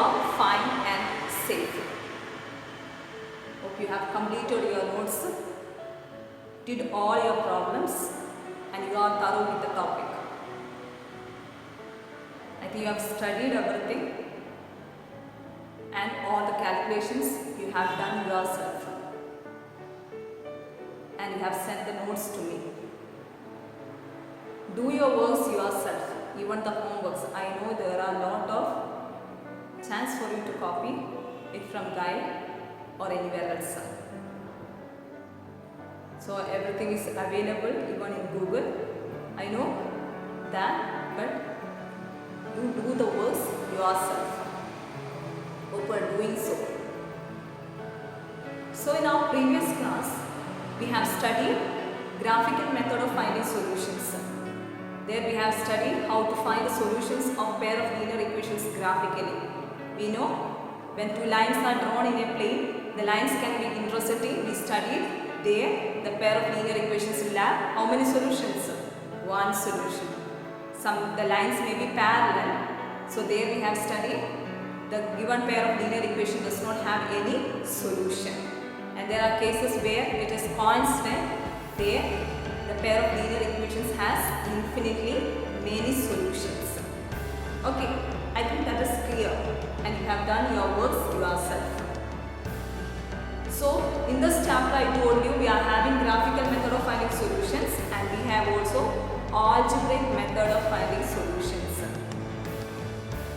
secure, fine and safe. Hope you have completed your notes, did all your problems and you are thorough with the topic. I think you have studied everything and all the calculations you have done yourself and you have sent the notes to me. Do your works yourself, even the homeworks. I know there are a lot of chance for you to copy it from guide or anywhere else. So everything is available even in Google. I know that, but you do the works yourself. Hope you are doing so. So in our previous class, we have studied graphical method of finding solutions. There we have studied how to find the solutions of pair of linear equations graphically. We know when two lines are drawn in a plane, the lines can be intersecting. We studied there the pair of linear equations will have how many solutions? One solution. The lines may be parallel. So there we have studied the given pair of linear equation does not have any solution. And there are cases where it is constant. There the pair of linear equations has infinitely many solutions. Okay, I think that is clear and you have done your works yourself. So in this chapter I told you we are having graphical method of finding solutions and we have also algebraic method of finding solutions.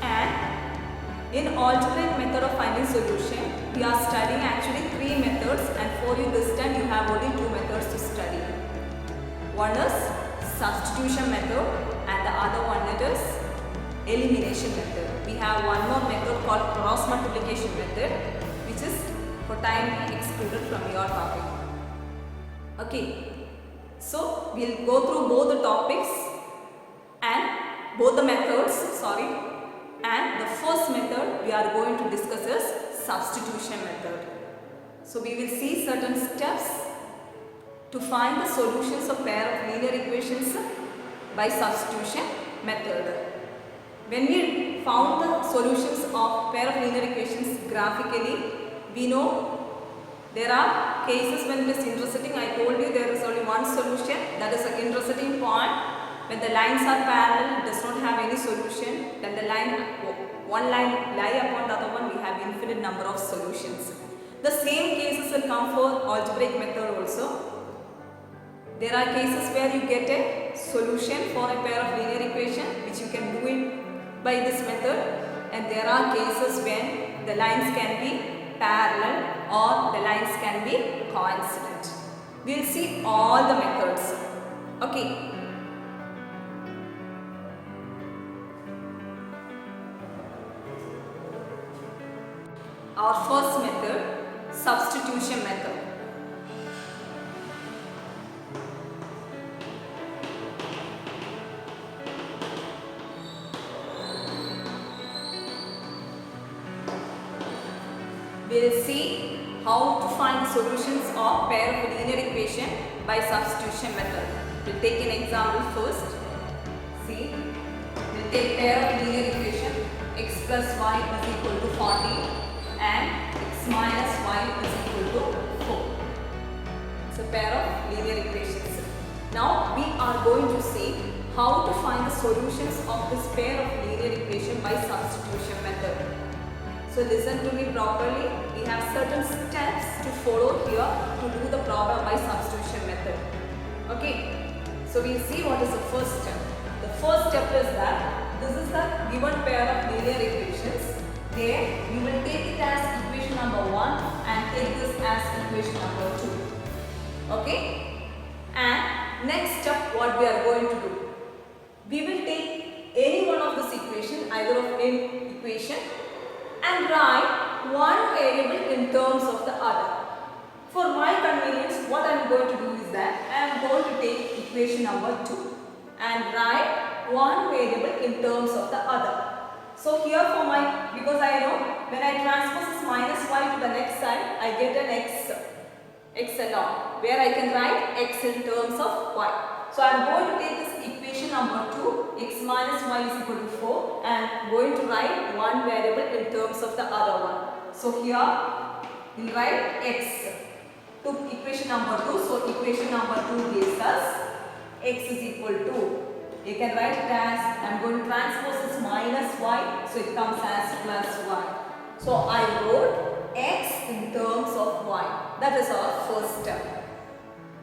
And in algebraic method of finding solution we are studying actually 3 methods and for you this time you have only 2 methods to study. One is substitution method and the other one is elimination method. We have one more method called cross multiplication method which is for time being excluded from your topic. Okay, so we will go through both the topics and both the methods, and the first method we are going to discuss is substitution method. So we will see certain steps to find the solutions of pair of linear equations by substitution method. When we found the solutions of pair of linear equations graphically, we know there are cases when it is intersecting. I told you there is only one solution, that is an intersecting point. When the lines are parallel, it does not have any solution. Then the one line lie upon the other one, we have infinite number of solutions. The same cases will come for algebraic method also. There are cases where you get a solution for a pair of linear equation which you can do it by this method, and there are cases when the lines can be parallel or the lines can be coincident. We will see all the methods. Okay. Our first method, substitution method. We will see how to find the solutions of pair of linear equation by substitution method. We will take an example first. See, we will take pair of linear equation x plus y is equal to 40 and x minus y is equal to 4. It's a pair of linear equations. Now we are going to see how to find the solutions of this pair of linear equation by substitution method. So listen to me properly. We have certain steps to follow here to do the problem by substitution method. Okay. So we'll see what is the first step. The first step is that this is the given pair of linear equations. There you will take it as equation number 1 and take this as equation number 2. Okay. And next step what we are going to do. We will take any one of this equation, either of any equation, and write one variable in terms of the other. For my convenience, what I am going to do is that I am going to take equation number 2 and write one variable in terms of the other. So here for my, because I know when I transpose this minus y to the next side, I get an x along, where I can write x in terms of y. So I am going to take this equation number 2 x minus y is equal to 4 and going to write one variable in terms of the other one. So here we'll write x to equation number 2. So equation number 2 gives us x is equal to, you can write it as, I'm going to transpose this minus y, so it comes as plus y. So I wrote x in terms of y. That is our first step.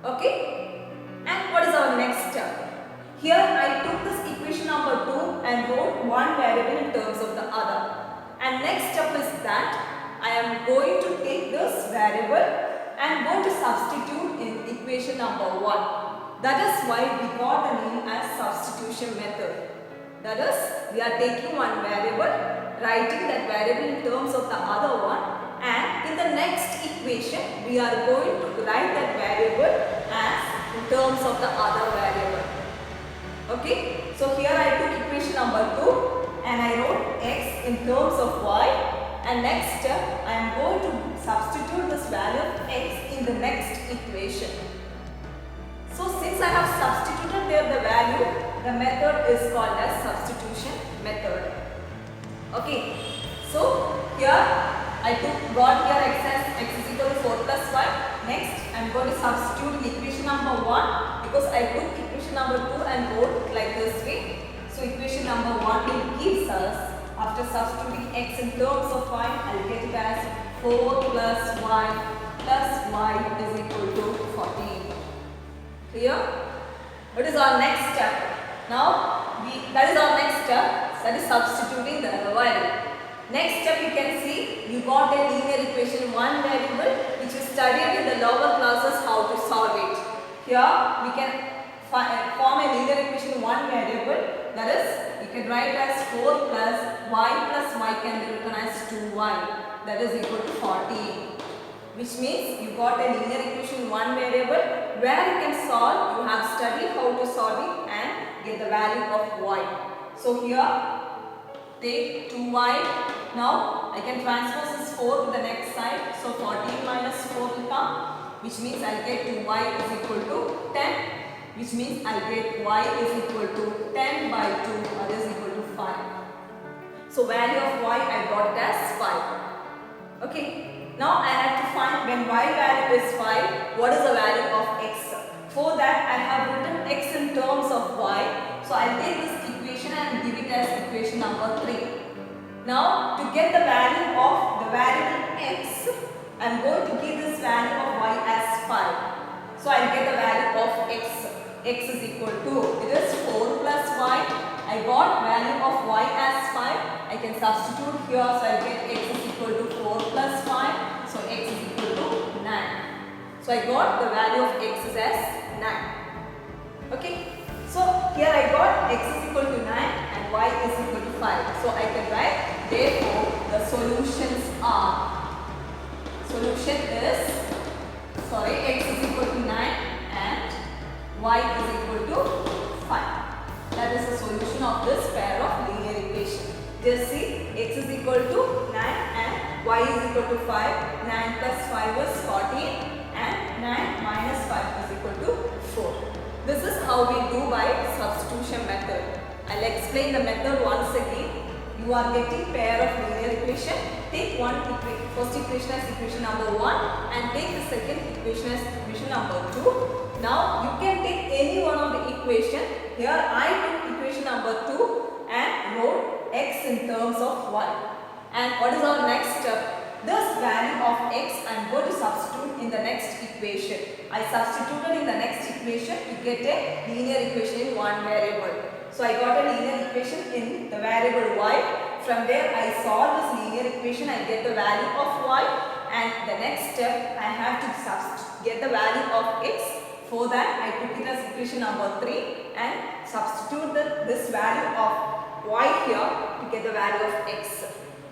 Okay? And what is our next step? Here I took this equation number 2 and wrote one variable in terms of the other. And next step is that I am going to take this variable and going to substitute in equation number 1. That is why we got the name as substitution method. That is, we are taking one variable, writing that variable in terms of the other one, and in the next equation we are going to write that variable as in terms of the other variable. Okay, so here I took equation number 2 and I wrote x in terms of y, and next step I am going to substitute this value of x in the next equation. So since I have substituted there the value, the method is called as substitution method. Okay, so here I got here x is equal to 4 plus y. Next I am going to substitute in equation number 1 because I took equation number 2 and wrote like this way. So equation number 1 it gives us, after substituting x in terms of y, I will get it as 4 plus y is equal to 14. Clear? What is our next step? Now, that is our next step, that is substituting the value. Next step you can see, you got a linear equation, one variable which is studied in the lower classes how to solve it. Here we can form a linear equation, one variable, that is, you can write as 4 plus y can be written as 2y, that is equal to 14. Which means you got a linear equation, one variable where you can solve, you have studied how to solve it and get the value of y. So here take 2y. Now I can transpose this 4 to the next side. So 14 minus 4 will come, which means I will get 2y is equal to 10, which means I will get y is equal to 10 by 2, that is equal to 5. So value of y I got it as 5. Okay. Now I have to find when y value is 5, what is the value of x? For that I have written x in terms of y. So I will take this equation and give it as equation number 3. Now to get the value of the variable x, I am going to give this value of y as 5. So I will get the value of x. X is equal to, it is 4 plus y. I got value of y as 5. I can substitute here, so I get x is equal to 4 plus 5. So x is equal to 9. So I got the value of x is as 9. Okay. So here I got x is equal to 9 and y is equal to 5. So I can write, therefore the solutions are, solution is, x is equal to 9 and y is equal to 5. That is the solution of this pair of linear equation. Just see, x is equal to 9 and y is equal to 5. 9 plus 5 is 14 and 9 minus 5 is equal to 4. This is how we do by substitution method. I will explain the method once again. You are getting pair of linear equation. Take first equation as equation number 1 and take the second equation as equation number 2. Now you can take any one of the equation. Here I took equation number 2 and wrote x in terms of y. And what is our next step? This value of x I am going to substitute in the next equation. I substituted in the next equation to get a linear equation in one variable. So I got a linear equation in the variable y. From there I solve this linear equation, I get the value of y, and the next step I have to get the value of x. For that I took it as equation number 3 and substitute this value of y here to get the value of x.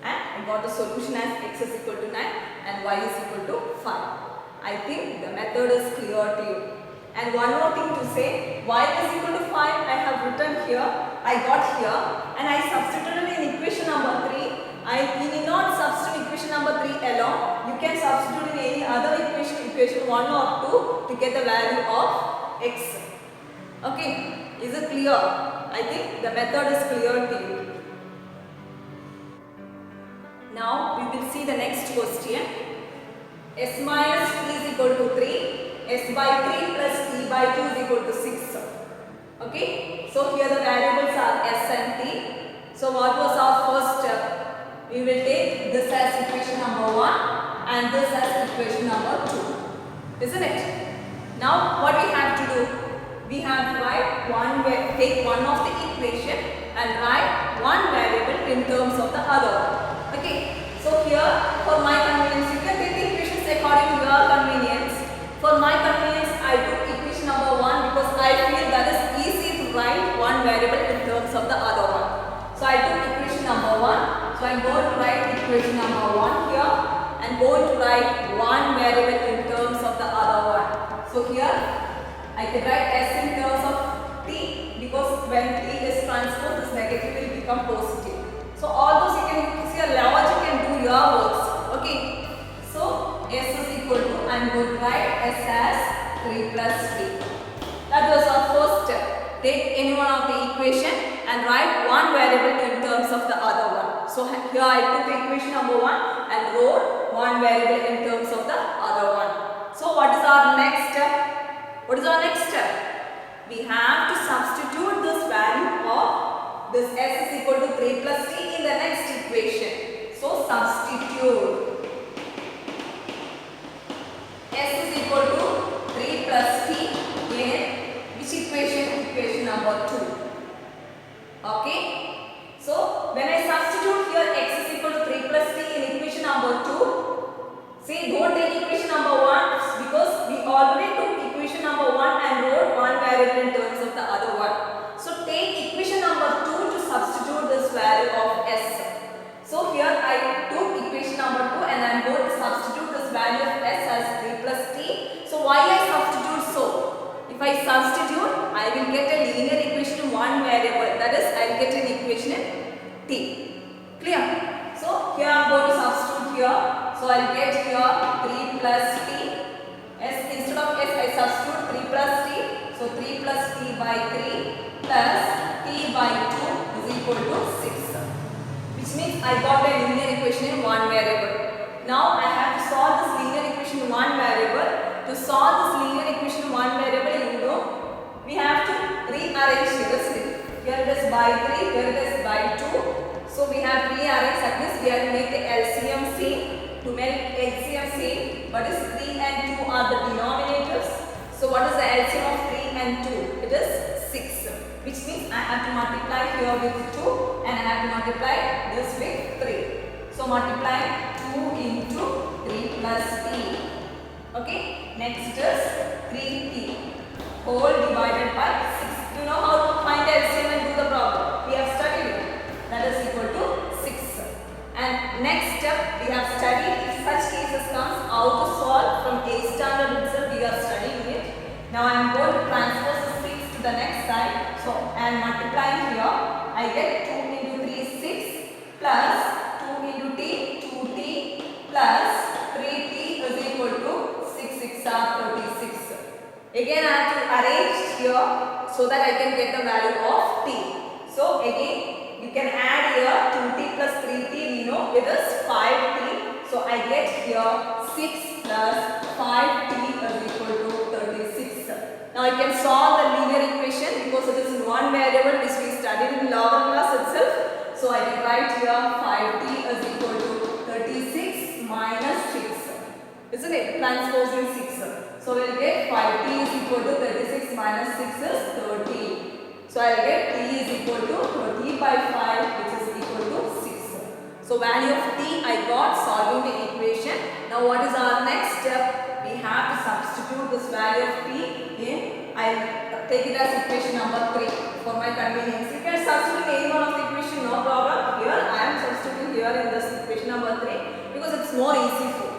And I got the solution as x is equal to 9 and y is equal to 5. I think the method is clear to you. And one more thing to say, y is equal to 5 I have written here, I got here, and I substituted in equation number 3. You need not substitute equation number 3 alone. You can substitute in any other equation 1 or 2 to get the value of x. Okay, is it clear? I think the method is clear to you. Now we will see the next question. S minus t is equal to 3. S by 3 plus t by 2 is equal to 6. Okay. So here the variables are s and t. So what was our first step? We will take this as equation number 1 and this as equation number 2. Isn't it? Now what we have to do? We have to take one of the equation and write one variable in terms of the other. Okay. So here for my convenience, you can take the equations according to your convenience. For my convenience, I took equation number 1 because I feel that is easy to write one variable in terms of the other one. So I took equation number 1. So I am going to write equation number 1 here and going to write one variable in terms of the other one. So here I can write s in terms of t because when t is transposed, this negative will become positive. So all those you can see a logic and do your works. Okay. So s is equal to, I am going to write s as 3 plus t. That was our first step. Take any one of the equation and write one variable in terms of the other one. So here I took the equation number 1 and wrote one variable in terms of the other one. So what is our next step? What is our next step? We have to substitute this value of this s is equal to 3 plus t in the next equation. So substitute s is equal to 3 plus t in which equation? Equation number 2. Okay. So when I substitute here x is equal to 3 plus t in equation number 2, see, don't take equation number 1 because we already took equation number 1 and wrote one variable in terms of the other one. So take equation number 2 to substitute this value of s. So here I took equation number 2 and I am going to substitute this value of s as 3 plus t. So why I substitute so? If I substitute, I will get a linear equation in one variable. That is, I will get an equation in t. Clear? So here I am going to substitute here. So I will get here 3 plus t. S instead of s I substitute 3 plus t. So 3 plus t by 3 plus t by 2 is equal to 6. Which means I got a linear equation in one variable. Now I have to solve this linear equation in one variable. To solve this linear equation in one variable, you know, we have to rearrange this. Here it is by 3, here it is by 2. So we have rearranged like this. We have to make the LCM same. To make LCM same, what is 3 and 2 are the denominators. So what is the LCM of 3 and 2? It is 6. Which means I have to multiply here with 2 and I have to multiply this with 3. So multiply 2 into 3 plus t. Okay. Next is 3t whole divided by 6. You know how to find LCM and do the problem. We have studied it. That is equal to 6. And next step we have studied, if such cases comes, how to solve from 8th standard itself we are studying it. Now I am going to transpose the 6 to the next side. So I am multiplying here. I get 2 into 3 6 plus 2 into t 2t plus 3t is equal to 6 6 are 36. Again I have to arrange here so that I can get the value of t. So again you can add here 2t plus 3t, we know it is 5t. So I get here 6 plus 5t is equal to 36. Now I can solve the linear equation because it is in one variable which we studied in lower class itself. So I can write here 5t is equal to 36 minus 6. Isn't it? Transposing 6. So we will get 5t is equal to 36 minus 6 is 30. So I will get t is equal to 30 by 5 which is equal to 6. So value of t I got solving the equation. Now what is our next step? We have to substitute this value of t in, I will take it as equation number 3 for my convenience. You can substitute any one of the equation, no problem. Here I am substituting here in this equation number 3 because it's more easy for.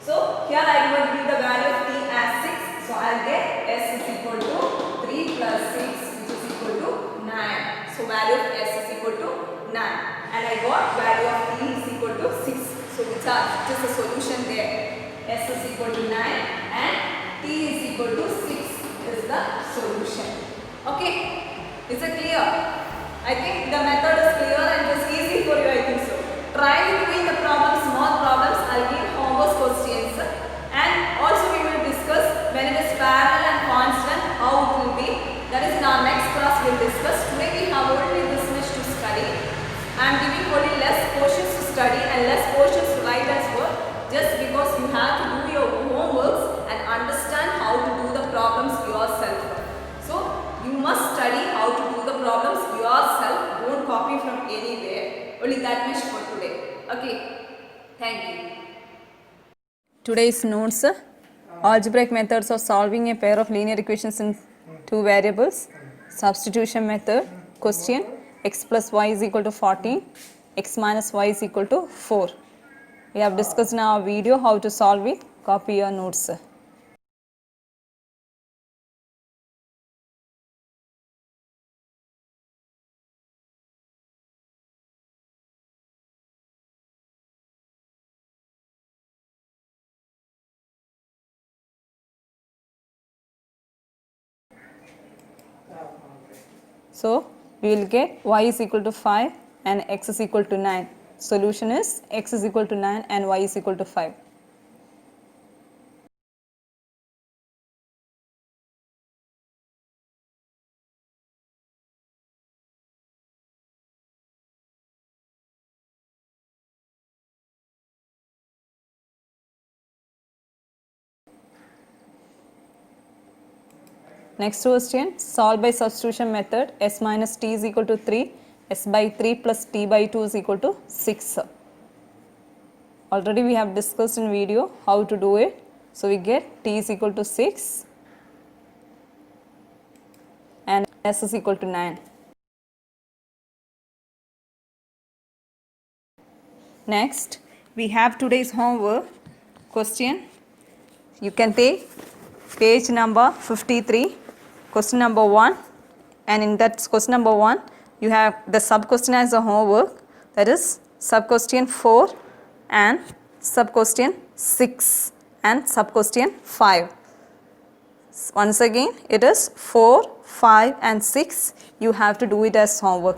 So here I am going to give the value of t as 6. So I will get s is equal to 3 plus 6 which is equal to 9. So value of s is equal to 9. And I got value of t is equal to 6. So which is the solution there. S is equal to 9 and t is equal to 6 is the solution. Okay. Is it clear? I think the method is clear and it is easy for you, I think so. Try doing the problems, small problems. I'll give homework questions. And also we will discuss when it is parallel and constant, how it will be. That is in our next class we will discuss. Today we have only this much to study. I am giving only less portions to study and less portions to write as well. Just because you have to do your homeworks and understand how to do the problems yourself. So you must study how to do the problems yourself. Don't copy from anywhere. Only that much for today. Okay. Thank you. Today's notes: algebraic methods of solving a pair of linear equations in two variables. Substitution method. Question: x plus y is equal to 14. X minus y is equal to 4. We have discussed in our video how to solve it. Copy your notes. So we will get y is equal to 5 and x is equal to 9. Solution is x is equal to 9 and y is equal to 5. Next question, solve by substitution method. S minus t is equal to 3, s by 3 plus t by 2 is equal to 6. Already we have discussed in video how to do it. So we get t is equal to 6 and s is equal to 9. Next, we have today's homework question. You can take page number 53, question number 1, and in that question number 1, you have the sub question as a homework, that is sub question 4 and sub question 6 and sub question 5. Once again, it is 4, 5 and 6. You have to do it as homework.